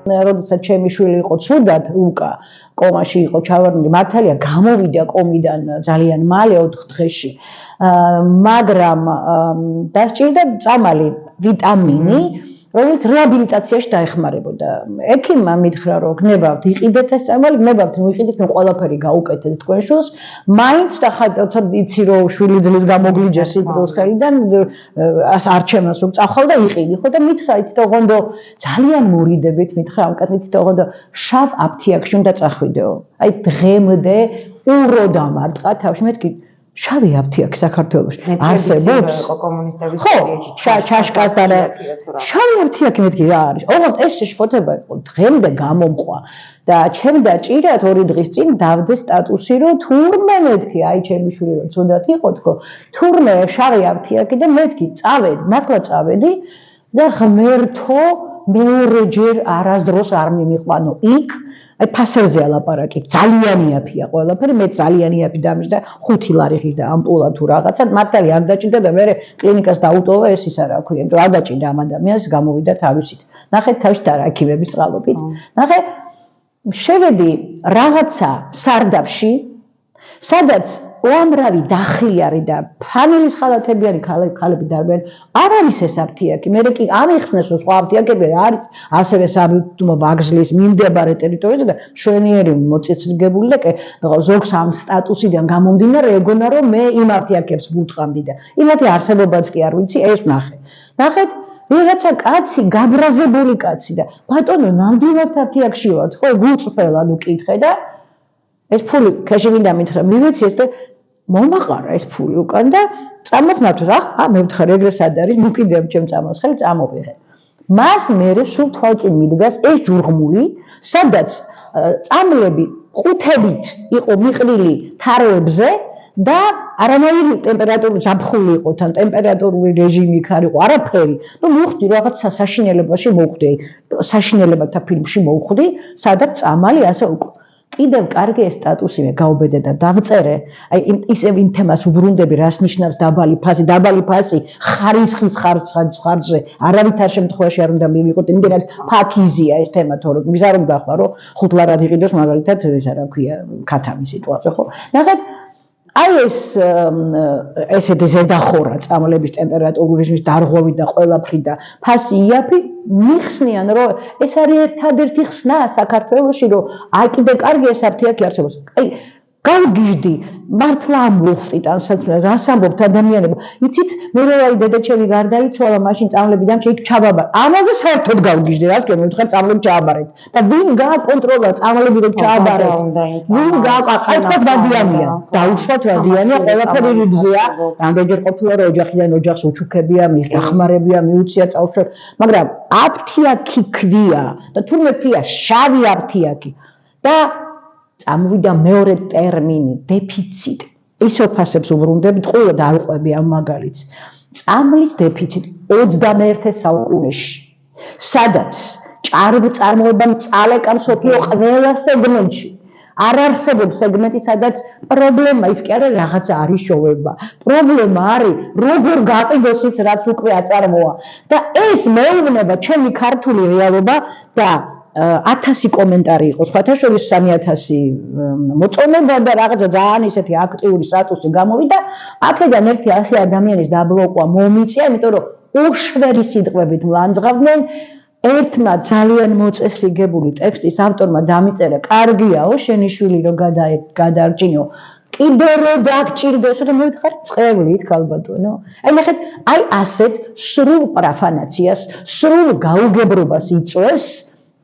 როდესაც ჩემი შვილი იყო ცუდად უკა კომაში იყო ჩავარდნილი მართალია გამოვიდა კომიდან ძალიან მალე 4 დღეში მაგრამ დასჭირდა წამალი ვიტამინი რომელიც რეაბილიტაციაში დაეხმარებოდა ექიმმა მითხრა რომ გნებავთ იყიდეთ ეს წამალი გნებავთ ვიყიდეთ მე ყველაფერი გაუკეთეთ თქვენ შულს მაინც და ხათა იცი რომ შვილი ძლივ გამოგლიჯა სიკვდილის ხელიდან არჩევანს რომ წახვალ და იყიდი ხო და მითხრა იცით ოღონდ ძალიან მორიდებით მითხრა ამ კაცი იცით ოღონდ შავ აფთიაქში უნდა წახვიდეო აი დღემდე ურო დამარტყა თავში მეთქი შავი აფთიაქი საქართველოში არსებობს კომუნისტების პერიოდში ჩაშკას და შავი აფთიაქი მეთქი რა არის ოღონდ ეს შეშფოთება იყო დღემდე გამომყვა და ჩემ დაჭირათ 2 დღის წინ დავდე სტატუსი რომ თურმე მეთქი აი ჩემი შვილი რომ ცუდად იყო თქო თურმე შავი აფთიაქი და მეთქი წავედი მართლა წავედი და ღმერთო მეორეჯერ არასდროს არ მიმიყვანო იქ აი ფასერზე ალაპარაკი ძალიან იაფია ყველაფერი მე ძალიან იაფი დამიჯდა 5 ლარი ღირდა ამპულა თუ რაღაცა მართალი არ დაჭირდა და მე კლინიკას დაუტოვა ეს ის არა ქვია იმიტომ არ დაჭირდა ამ ადამიანს გამოვიდა თავისით ნახეთ თავში და აქიმების წყალობით ნახე შევედი რაღაცა სარდაფში სადაც უამრავი დახლი და ფანელის ხალათებიანი ქალები დარბიან არ არის ეს აფთიაქი მე კი ამიხსნეს რომ სხვა აფთიაქები არის ასევე სამუდმო ვაგზლის მიმდებარე ტერიტორიაზე და შვენიერი მოწესრიგებული და ზოგს ამ სტატუსიდან გამომდინარე ეგონა რომ მე იმ აფთიაქებს ვუთყამდი და იმათი არსებობაც კი არ ვიცი ეს ნახეთ ვიღაცა კაცი გაბრაზებული კაცი და ბატონო ნამდვილად აფთიაქში ვართ ხო გულწრფელად უკითხე და ეს ფული ქეში მინდა მითხრა მივეცი ეს და მომაყარა ეს ფული უკან და წამას მართლა მე ვთხარ ეგრე სად არის მოკიდებ ჩემ წამას ხელი წამოვიღე მას მე სულ თვალწინ მიდგას ეს ჯურღმული სადაც წამლები ყუთებით იყო მიყრილი თაროებზე და არანაირი ტემპერატურული ზაფხული იყო თან ტემპერატურული რეჟიმი იქ არ იყო არაფერი ნუ მივხვდი რაღაცა საშინელებაში მოვხვდი საშინელებათა ფილმში მოვხვდი სადაც წამალი ასე უკვე კიდევ კარგი ეს სტატუსი მე გაუბედე და დავწერე აი ისევ იმ თემას ვუბრუნდები რას ნიშნავს დაბალი ფასი ხარისხის ხარჯზე არავითარ შემთხვევაში არ უნდა მივიღოთ იმდენად ფაქიზია ეს თემა თორემ ვის არ უნდა ახლა რომ 5 ლარად იყიდოს მაგალითად ისა რა ქვია ქათამი სიტუაცია ხო ნახეთ აი ესეთი ზედახორა წამლების ტემპერატურული რეჟიმის დარღვევით და ყველაფრით და ფასი იაფი მიხსნიან რომ ეს არის ერთადერთი ხსნა საქართველოში რომ აი კიდე კარგი ეს აფთიაქი არსებობს აი გავგიჟდი მართლა ამ ლუხტით რას ამბობთ ადამიანებო იცით მე რა დედაჩემი გარდაიცვალა მაშინ წამლებიდან იქ ჩაბაბარ ამაზე საერთოდ გავგიჟდი რას კი მე ვთხარ წამლები ჩააბარეთ და ვინ გააკონტროლა წამლები რომ ჩააბარეთ ვინ გააკეთოთ ვადიანია დაუშვათ ვადიანია ყველაფერი რიგზეა რამდენჯერ ყოფილა რომ ოჯახიდან ოჯახს უჩუქებია მიხდახმარებია მიუცია წავშვა მაგრამ აფთიაქი ქვია და თურმე ქვია შავი აფთიაქი და წამოვიდა მეორე ტერმინი დეფიციტი ისო ფასებს უბრუნდებით ყველა დაარღვევი ამ მაგალითს წამლის დეფიციტი 21 საუკუნეში სადაც წარმოება მწალეკა მსოფლიო ყველა სეგმენტში არ არსებობს სეგმენტი სადაც პრობლემა ის კი არა რაღაცა არის შოვება პრობლემა არის როგორ გაყიდოს ის რაც უკვე აწარმოა და ეს მეუბნება ჩემი ქართული რეალობა და 1000 კომენტარი იყო სხვათა შორის 3000 მოწონება და რაღაცა ძალიან ისეთი აქტიური სტატუსი გამოვიდა აქედან ერთი 100 ადამიანის დაბლოკვა მომიწია იმიტომ რომ უშვერი სიტყვებით ლანძღავდნენ ერთმა ძალიან მოწესრიგებული ტექსტის ავტორმა დამიწერა კარგიაო შენი შვილი რომ გადაარჩინო კიდე რომ დაგჭირდეს და მე ვთხარ წევლით ქალბატონო აი ნახეთ აი ასეთ სრულ პროფანაციას სრულ გაუგებრობას იწვევს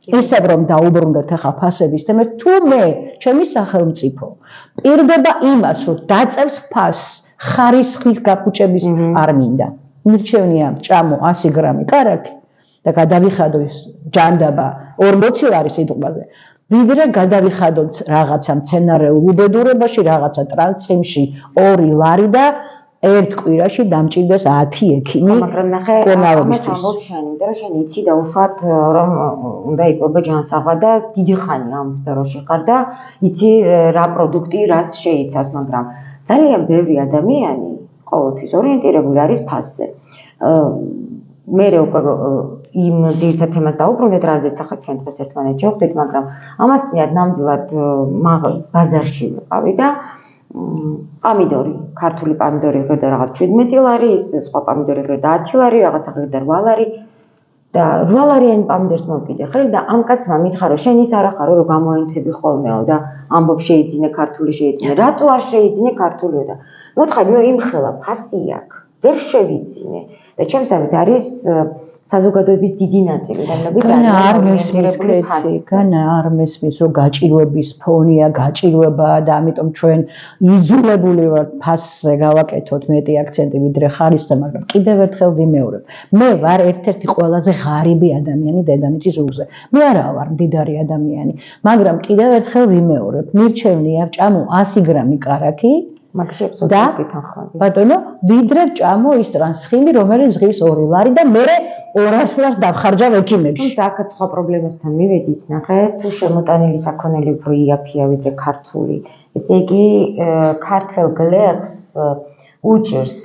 ისევ რომ დაუბრუნდეთ ახლა ფასების თემა თუ მე ჩემი სახელმწიფო პირდება იმას რომ დაწევს ფასს ხარისხის გაფუჭების არ მინდა მირჩევნია ჭამო 100 გრამი კარაქი და გადავიხადო ის ჯანდაბა 40 ლარი სიტყვაზე ვიდრე გადავიხადოთ რაღაცა მცენარეულ უბედურებაში რაღაცა ტრანსხიმში 2 ლარი და ერთ კვირაში დამჭირდეს 10 ექიმი მაგრამ ნახე ამას ამბობ შენ იმიტომ რომ შენ იცი და უშუალოდ რომ უნდა იყვება ჯანსაღლა და დიდი ხანი ამ სფეროში ხარ და იცი რა პროდუქტი რას შეიცავს მაგრამ ძალიან ბევრი ადამიანი ყოველთვის ორიენტირებული არის ფასზე მე უკვე იმ ძირითად თემას დაუბრუნდეთ, რაზეც ახლა ჩვენ დღეს ერთმანეთს შევხვდით, მაგრამ ამას წინათ ნამდვილად ბაზარში ვიყავი და პამიდორი, ქართული პამიდორი ღირდა რაღაც 17 ლარი, ის სხვა პამიდორი ღირდა 10 ლარი, რაღაცა ღირდა 8 ლარი და 8 ლარიანი პამიდორს მოვკიდე ხელი და ამ კაცმა მითხრა, რომ შენ ის არა ხარო, რომ გამოენთები ხოლმეო და ამბობ შეიძინე ქართული შეიძინე. რატო არ შეიძინე ქართულიო და მოთხარი, მე იმხელა ფასი აქვს, ვერ შევიძინე და ჩემსავით არის საზოგადოების დიდი ნაწილი, რომლებიც არ მესმის კეთი, განა არ მესმის, რომ გაჭირვების ფონია, გაჭირვებაა და ამიტომ ჩვენ იძულებული ვართ ფასზე გავაკეთოთ მეტი აქცენტი ვიდრე ხარისზე, მაგრამ კიდევ ერთხელ ვიმეორებ. მე ვარ ერთ-ერთი ყველაზე ღარიბი ადამიანი დედამიწის ზურგზე. მე არა ვარ მდიდარი ადამიანი, მაგრამ კიდევ ერთხელ ვიმეორებ. მირჩევნია ვჭამო 100 გრამი კარაქი და ბატონო, ვიდრე ვჭამო ის ტრანსხილი, რომელიც ღირს 2 ლარი და მე 200 ლარს დავხარჯავ ექიმებში. თუმცა აქაც სხვა პრობლემასთან მივედით, ნახეთ, თუ შემოტანილი საქონელი უფრო იაფია ვიდრე ქართული. ესე იგი, ქართულ გლეხს უჭირს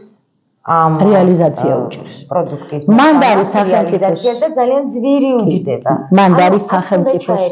ამ რეალიზაცია უჭირს პროდუქტის. მან არის სახელმწიფოს და ძალიან ძვირი უჯდება. მან არის სახელმწიფოს